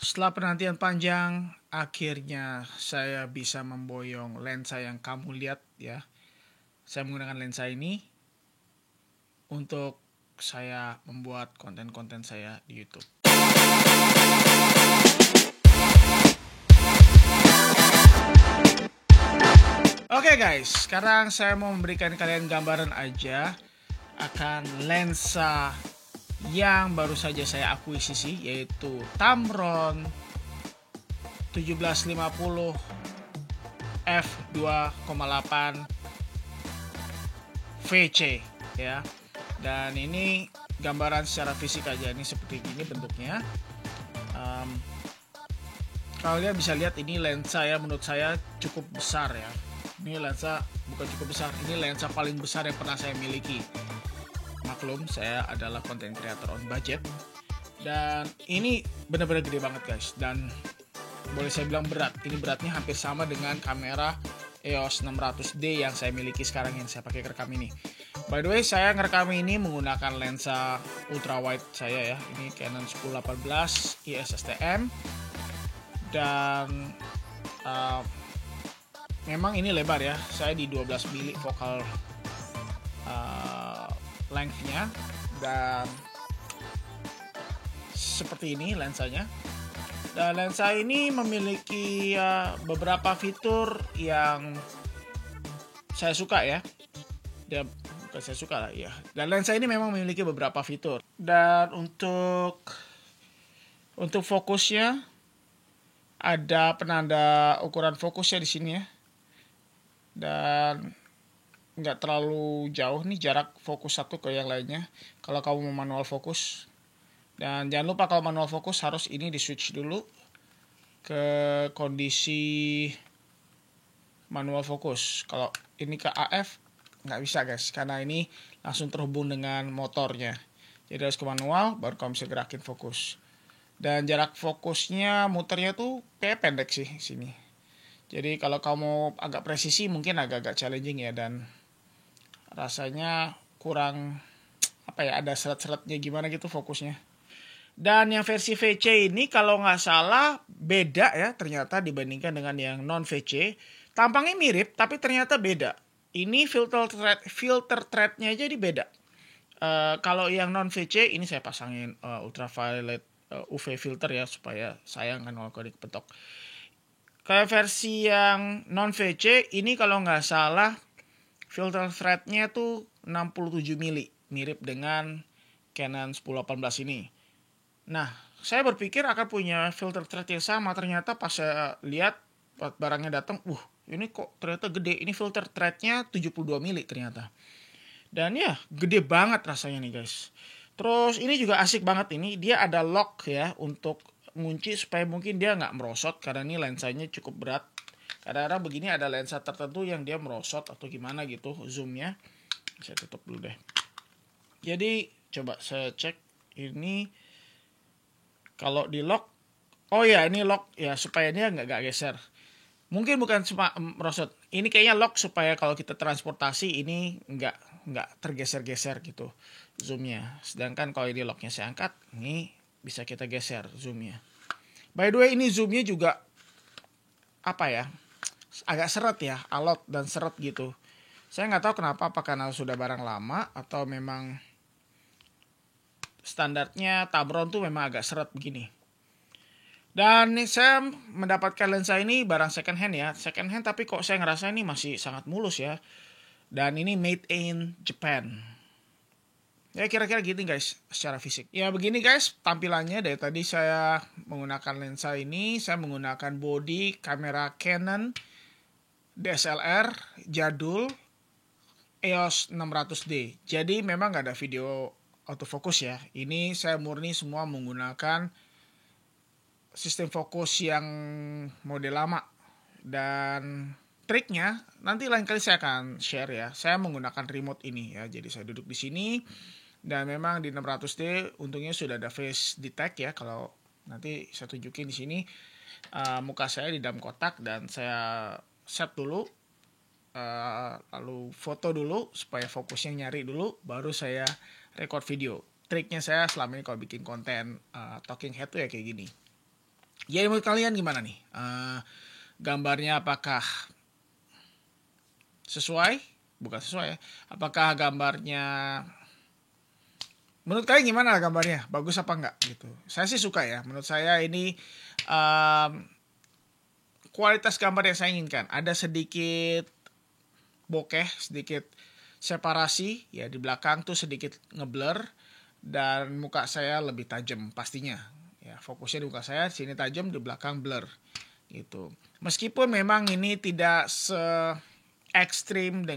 Setelah penantian panjang, akhirnya saya bisa memboyong lensa yang kamu lihat ya. Saya menggunakan lensa ini untuk saya membuat konten-konten saya di YouTube. Oke guys, sekarang saya mau memberikan kalian gambaran aja akan lensa yang baru saja saya akuisisi, yaitu Tamron 1750 f2,8 VC ya. Dan ini gambaran secara fisik aja, ini seperti gini bentuknya. Kalian bisa lihat ini lensa ya, menurut saya cukup besar ya. Ini lensa bukan cukup besar, ini lensa paling besar yang pernah saya miliki. Maklum, saya adalah content creator on budget. Dan ini benar-benar gede banget guys. Dan boleh saya bilang berat. Ini beratnya hampir sama dengan kamera EOS 600D yang saya miliki sekarang, yang saya pakai rekam ini. By the way, saya ngerekam ini menggunakan lensa ultra wide saya ya. Ini Canon 1018 IS-STM. Dan memang ini lebar ya. Saya di 12 mili focal length-nya. Dan seperti ini lensanya. Dan lensa ini memiliki beberapa fitur yang saya suka ya. Dia bukan saya suka lah ya. Dan lensa ini memang memiliki beberapa fitur. Dan untuk fokusnya ada penanda ukuran fokusnya di sini ya. Dan nggak terlalu jauh nih jarak fokus satu ke yang lainnya kalau kamu mau manual fokus. Dan jangan lupa kalau manual fokus harus ini di switch dulu ke kondisi manual fokus. Kalau ini ke AF nggak bisa guys, karena ini langsung terhubung dengan motornya. Jadi harus ke manual baru kamu bisa gerakin fokus. Dan jarak fokusnya muternya tuh kayak pendek sih sini. Jadi kalau kamu agak presisi mungkin agak-agak challenging ya, dan rasanya kurang ada seret-seretnya gimana gitu fokusnya. Dan yang versi VC ini kalau nggak salah beda ya ternyata dibandingkan dengan yang non VC. Tampangnya mirip tapi ternyata beda. Ini filter thread-nya jadi beda. Kalau yang non VC ini saya pasangin ultraviolet UV filter ya supaya sayang kan kalau dikepetok. Kayak versi yang non VC ini kalau nggak salah filter thread-nya tuh 67 mili, mirip dengan Canon 1018 ini. Nah, saya berpikir akan punya filter thread yang sama. Ternyata pas saya lihat barangnya datang, ini kok ternyata gede. Ini filter threadnya 72 mili ternyata. Dan ya, gede banget rasanya nih guys. Terus ini juga asik banget ini. Dia ada lock ya untuk ngunci supaya mungkin dia nggak merosot. Karena ini lensanya cukup berat. Kadang-kadang begini ada lensa tertentu yang dia merosot atau gimana gitu zoomnya. Saya tutup dulu deh. Jadi coba saya cek ini. Kalau di lock, ini lock ya supaya dia nggak geser. Mungkin bukan cuma merosot. Ini kayaknya lock supaya kalau kita transportasi ini nggak tergeser-geser gitu zoomnya. Sedangkan kalau ini locknya saya angkat, ini bisa kita geser zoomnya. By the way, ini zoomnya juga agak seret ya, alot dan seret gitu. Saya nggak tahu kenapa, apa karena sudah barang lama atau memang standarnya Tamron tuh memang agak seret begini. Dan saya mendapatkan lensa ini barang second hand ya. Second hand tapi kok saya ngerasa ini masih sangat mulus ya. Dan ini made in Japan. Ya kira-kira gitu guys secara fisik. Ya begini guys tampilannya. Dari tadi saya menggunakan lensa ini. Saya menggunakan body kamera Canon DSLR jadul EOS 600D. Jadi memang nggak ada video autofocus ya. Ini saya murni semua menggunakan sistem fokus yang model lama. Dan triknya nanti lain kali saya akan share ya. Saya menggunakan remote ini ya. Jadi saya duduk di sini dan memang di 600D untungnya sudah ada face detect ya. Kalau nanti saya tunjukin di sini muka saya di dalam kotak dan saya set dulu. Lalu foto dulu supaya fokusnya nyari dulu, baru saya record video. Triknya saya selama ini kalau bikin konten talking head tuh ya kayak gini. Jadi menurut kalian gimana nih? Gambarnya apakah sesuai? Bukan sesuai ya. Apakah gambarnya, menurut kalian gimana gambarnya? Bagus apa enggak gitu? Saya sih suka ya. Menurut saya ini kualitas gambar yang saya inginkan. Ada sedikit bokeh, sedikit separasi ya, di belakang tuh sedikit ngeblur, dan muka saya lebih tajam pastinya. Ya, fokusnya di muka saya, sini tajam, di belakang blur gitu. Meskipun memang ini tidak se-ekstrim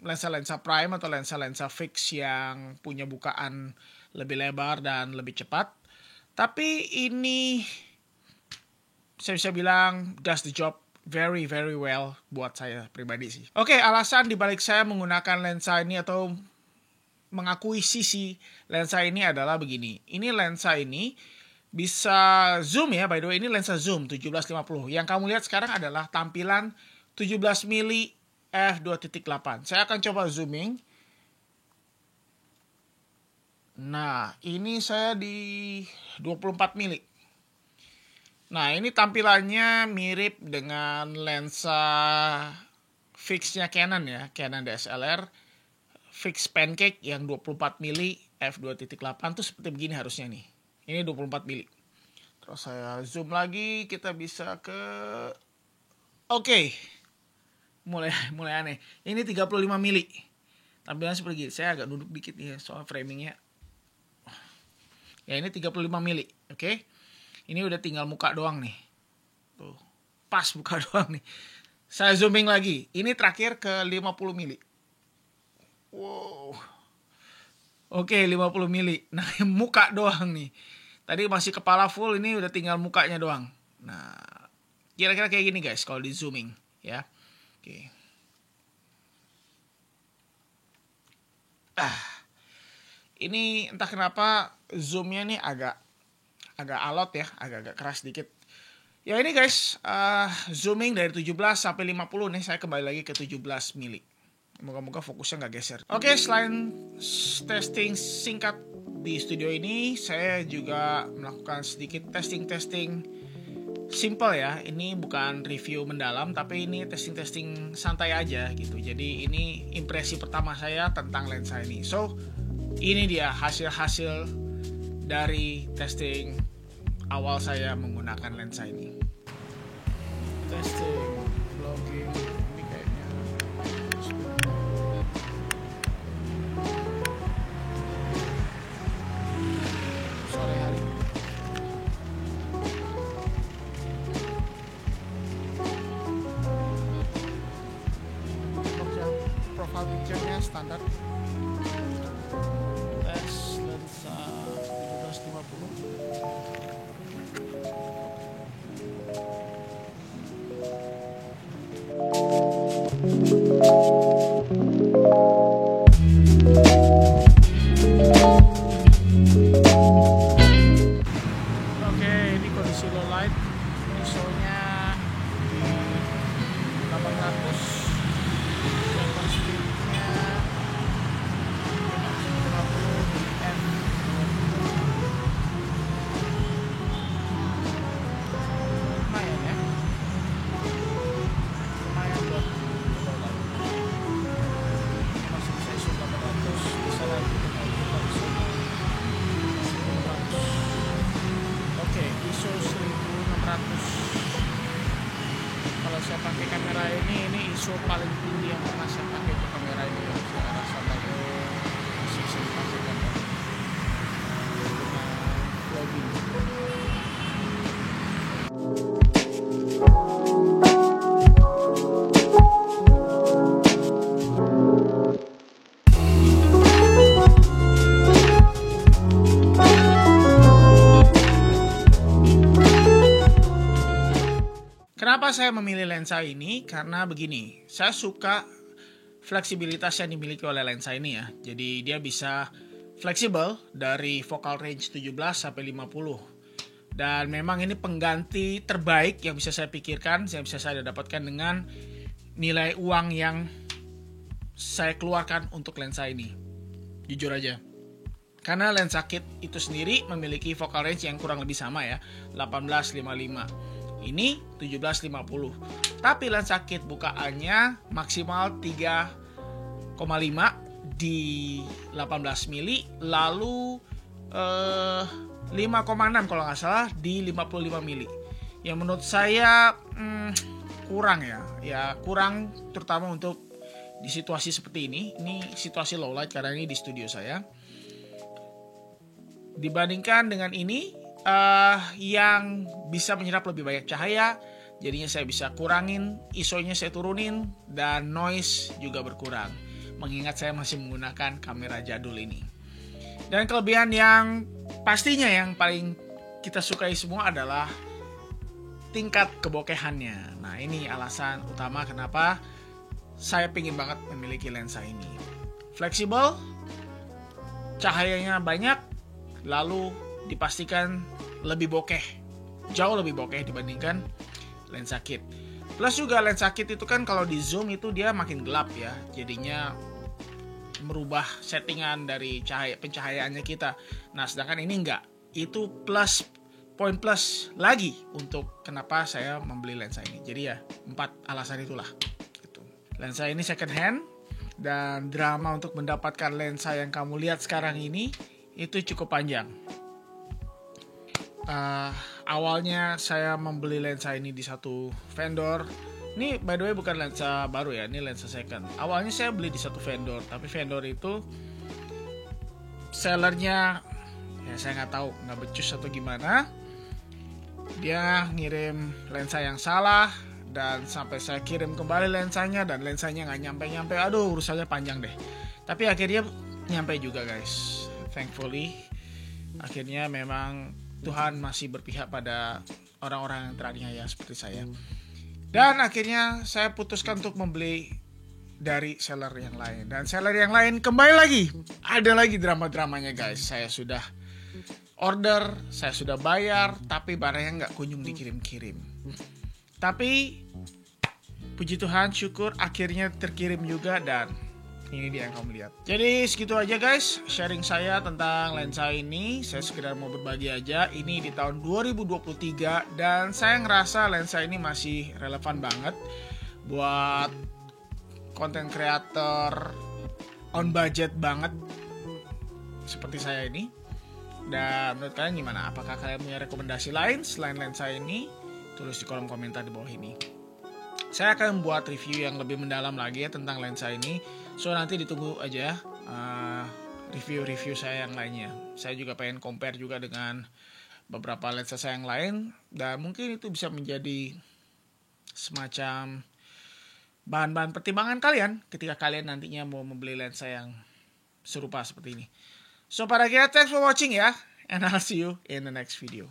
lensa-lensa prime atau lensa-lensa fix yang punya bukaan lebih lebar dan lebih cepat, tapi ini saya bisa bilang does the job very very well buat saya pribadi sih. Oke, alasan dibalik saya menggunakan lensa ini atau mengakuisisi lensa ini adalah begini. Ini lensa ini bisa zoom ya, by the way, ini lensa zoom 1750. Yang kamu lihat sekarang adalah tampilan 17 mili f2.8. Saya akan coba zooming. Nah, ini saya di 24 mili. Nah, ini tampilannya mirip dengan lensa fixnya Canon ya, Canon DSLR fix pancake yang 24 mili f2.8 tuh seperti begini harusnya nih. Ini 24 mili. Terus saya zoom lagi, kita bisa ke Oke. Mulai aneh. Ini 35 mili. Tampilannya seperti ini. Saya agak duduk dikit nih soal framingnya. Ya, ini 35 mili, oke. Ini udah tinggal muka doang nih. Tuh, pas muka doang nih. Saya zooming lagi. Ini terakhir ke 50 mili. Wow. Oke, 50 mili. Nah, muka doang nih. Tadi masih kepala full, ini udah tinggal mukanya doang. Nah, kira-kira kayak gini guys kalau di zooming ya. Oke. Ini entah kenapa zoomnya nih agak alot ya, agak keras dikit. Ya ini guys, zooming dari 17 sampai 50 nih, saya kembali lagi ke 17 mili. Moga-moga fokusnya nggak geser. Oke, selain testing singkat di studio ini, saya juga melakukan sedikit testing simple ya. Ini bukan review mendalam, tapi ini testing santai aja gitu. Jadi ini impresi pertama saya tentang lensa ini. So, ini dia hasil-hasil dari testing awal saya menggunakan lensa ini. Testing, vlogging, ini kayaknya sore hari. Untuk yang profile picture-nya standar. Tes lensa 1750. Oke, ini kondisi low light, ISO-nya di 800, shutter speed-nya 50 m. Lumayan ya, lumayan buat low light. Masih bisa ISO 800, bisa lagi dengan ISO 1600. Oke, ISO 1600. Kalau saya pakai kamera ini ISO paling tinggi yang pernah saya pakai untuk kamera ini. Saya rasa tadi masih bisa dipakai kamera dengan vlogging. Kenapa saya memilih lensa ini? Karena begini, saya suka fleksibilitas yang dimiliki oleh lensa ini ya. Jadi dia bisa fleksibel dari focal range 17 sampai 50. Dan memang ini pengganti terbaik yang bisa saya pikirkan, yang bisa saya dapatkan dengan nilai uang yang saya keluarkan untuk lensa ini. Jujur aja. Karena lensa kit itu sendiri memiliki focal range yang kurang lebih sama ya, 18-55. Ini 17-50. Tapi lensa kit bukaannya maksimal 3,5 di 18 mili, lalu 5,6 kalau nggak salah di 55 mili. Yang menurut saya kurang ya kurang, terutama untuk di situasi seperti ini. Ini situasi low light karena ini di studio saya. Dibandingkan dengan ini yang bisa menyerap lebih banyak cahaya, jadinya saya bisa kurangin, ISO-nya saya turunin, dan noise juga berkurang. Mengingat saya masih menggunakan kamera jadul ini. Dan kelebihan yang pastinya yang paling kita sukai semua adalah tingkat kebokehannya. Nah, ini alasan utama kenapa saya pingin banget memiliki lensa ini. Fleksibel, cahayanya banyak, lalu dipastikan lebih bokeh. Jauh lebih bokeh dibandingkan lensa kit. Plus juga lensa kit itu kan kalau di zoom itu dia makin gelap ya. Jadinya merubah settingan dari pencahayaannya kita. Nah, sedangkan ini enggak. Itu poin plus lagi untuk kenapa saya membeli lensa ini. Jadi ya 4 alasan itulah. Gitu. Lensa ini second hand, dan drama untuk mendapatkan lensa yang kamu lihat sekarang ini itu cukup panjang. Awalnya saya membeli lensa ini di satu vendor. Ini by the way bukan lensa baru ya, ini lensa second. Awalnya saya beli di satu vendor, tapi vendor itu sellernya ya saya nggak tahu, nggak becus atau gimana. Dia ngirim lensa yang salah, dan sampai saya kirim kembali lensanya, dan lensanya nggak nyampe-nyampe. Aduh, urusannya panjang deh. Tapi akhirnya nyampe juga guys. Thankfully, akhirnya memang Tuhan masih berpihak pada orang-orang yang teraniaya seperti saya. Dan akhirnya saya putuskan untuk membeli dari seller yang lain. Dan seller yang lain kembali lagi, ada lagi drama-dramanya guys. Saya sudah order, saya sudah bayar, tapi barangnya nggak kunjung dikirim-kirim. Tapi puji Tuhan, syukur akhirnya terkirim juga, dan ini dia yang kamu lihat. Jadi segitu aja guys sharing saya tentang lensa ini. Saya sekedar mau berbagi aja. Ini di tahun 2023, dan saya ngerasa lensa ini masih relevan banget buat content creator on budget banget seperti saya ini. Dan menurut kalian gimana? Apakah kalian punya rekomendasi lain selain lensa ini? Tulis di kolom komentar di bawah ini. Saya akan membuat review yang lebih mendalam lagi ya tentang lensa ini. So nanti ditunggu aja review-review saya yang lainnya. Saya juga pengen compare juga dengan beberapa lensa saya yang lain, dan mungkin itu bisa menjadi semacam bahan-bahan pertimbangan kalian ketika kalian nantinya mau membeli lensa yang serupa seperti ini. So para kira, thanks for watching ya, and I'll see you in the next video.